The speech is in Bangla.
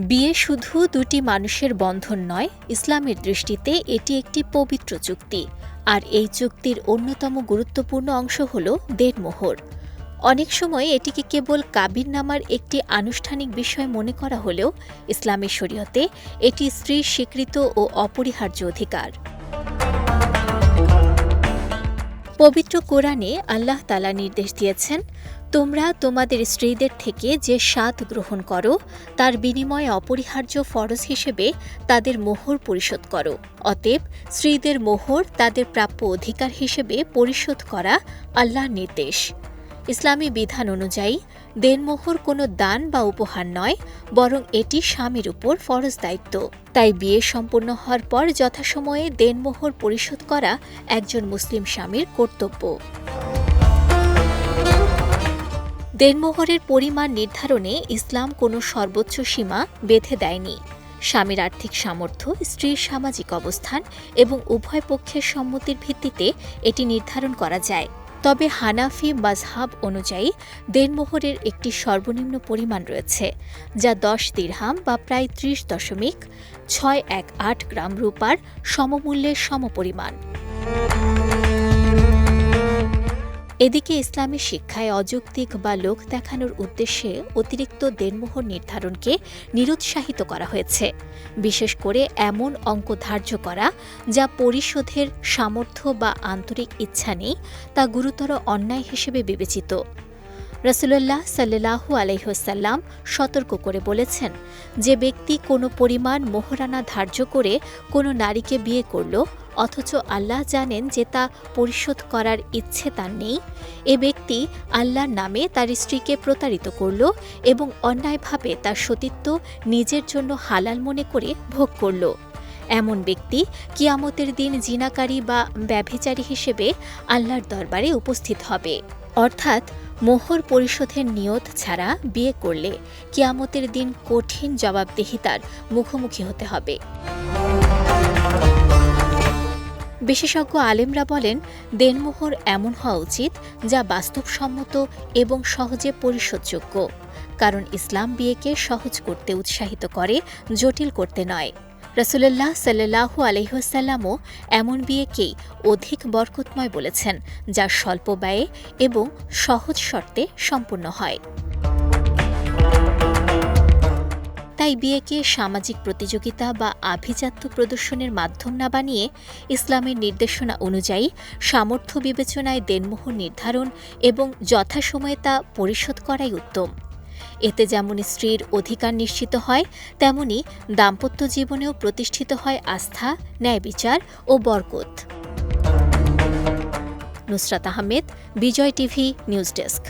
বিয়ে শুধু দুটি মানুষের বন্ধন নয়, ইসলামের দৃষ্টিতে এটি একটি পবিত্র চুক্তি। আর এই চুক্তির অন্যতম গুরুত্বপূর্ণ অংশ হল দেড়মোহর। অনেক সময় এটিকে কেবল কাবিননামার একটি আনুষ্ঠানিক বিষয় মনে করা হলেও ইসলামী শরীয়তে এটি স্ত্রীর স্বীকৃত ও অপরিহার্য অধিকার। পবিত্র কোরআনে আল্লাহ তাআলা নির্দেশ দিয়েছেন, তোমরা তোমাদের স্ত্রীদের থেকে যে সাদ গ্রহণ করো তার বিনিময়ে অপরিহার্য ফরজ হিসেবে তাদের মোহর পরিশোধ করো। অতএব স্ত্রীদের মোহর তাদের প্রাপ্য অধিকার হিসেবে পরিশোধ করা আল্লাহর নির্দেশ। ইসলামী বিধান অনুযায়ী দেনমোহর কোনো দান বা উপহার নয়, বরং এটি স্বামীর উপর ফরজ দায়িত্ব। তাই বিয়ে সম্পন্ন হওয়ার পর যথাসময়ে দেনমোহর পরিশোধ করা একজন মুসলিম স্বামীর কর্তব্য। দেনমোহরের পরিমাণ নির্ধারণে ইসলাম কোনো সর্বোচ্চ সীমা বেঁধে দেয়নি। স্বামীর আর্থিক সামর্থ্য, স্ত্রীর সামাজিক অবস্থান এবং উভয় পক্ষের সম্মতির ভিত্তিতে এটি নির্ধারণ করা যায়। তবে হানাফি মাযহাব অনুযায়ী দেনমোহরের একটি সর্বনিম্ন পরিমাণ রয়েছে, যা 10 দিরহাম বা প্রায় 30.618 গ্রাম রূপার সমমূল্যের সমপরিমাণ। এদিকে ইসলামী শিক্ষায় অযৌক্তিক বা লোক দেখানোর উদ্দেশ্যে অতিরিক্ত দেনমোহর নির্ধারণকে নিরুৎসাহিত করা হয়েছে, বিশেষ করে এমন অঙ্ক ধার্য করা যা পরিশোধের সামর্থ্য বা আন্তরিক ইচ্ছা নেই, তা গুরুতর অন্যায় হিসেবে বিবেচিত। রাসূলুল্লাহ সাল্লাল্লাহু আলাইহি ওয়াসাল্লাম সতর্ক করে বলেছেন, যে ব্যক্তি কোনো পরিমাণ মোহরানা ধার্য করে কোনো নারীকে বিয়ে করল অথচ আল্লাহ জানেন যে তা পরিশোধ করার ইচ্ছে তার নেই, এ ব্যক্তি আল্লাহর নামে তার স্ত্রীকে প্রতারিত করল এবং অন্যায়ভাবে তার সতীত্ব নিজের জন্য হালাল মনে করে ভোগ করল। এমন ব্যক্তি কিয়ামতের দিন জিনাকারী বা ব্যভিচারী হিসেবে আল্লাহর দরবারে উপস্থিত হবে। অর্থাৎ মোহর পরিশোধের নিয়ত ছাড়া বিয়ে করলে কিয়ামতের দিন কঠিন জবাবদিহিতার মুখোমুখি হতে হবে। বিশেষজ্ঞ আলেমরা বলেন, দেনমোহর এমন হওয়া উচিত যা বাস্তবসম্মত এবং সহজে পরিশোধযোগ্য, কারণ ইসলাম বিয়েকে সহজ করতে উৎসাহিত করে, জটিল করতে নয়। রাসূলুল্লাহ সাল্লাল্লাহু আলাইহি ওয়াসাল্লামও এমন বিয়েকেই অধিক বরকতময় বলেছেন, যা স্বল্প ব্যয়ে এবং সহজ শর্তে সম্পূর্ণ হয়। তাই বিয়েকে সামাজিক প্রতিযোগিতা বা আভিজাত্য প্রদর্শনের মাধ্যম না বানিয়ে ইসলামের নির্দেশনা অনুযায়ী সামর্থ্য বিবেচনায় দেনমোহর নির্ধারণ এবং যথাসময়ে তা পরিশোধ করাই উত্তম। এতে যেমন স্ত্রীর অধিকার নিশ্চিত হয়, তেমনি দাম্পত্য জীবনেও প্রতিষ্ঠিত হয় আস্থা, ন্যায় বিচার ও বরকত। নুসরাত আহমেদ, বিজয় টিভি নিউজ ডেস্ক।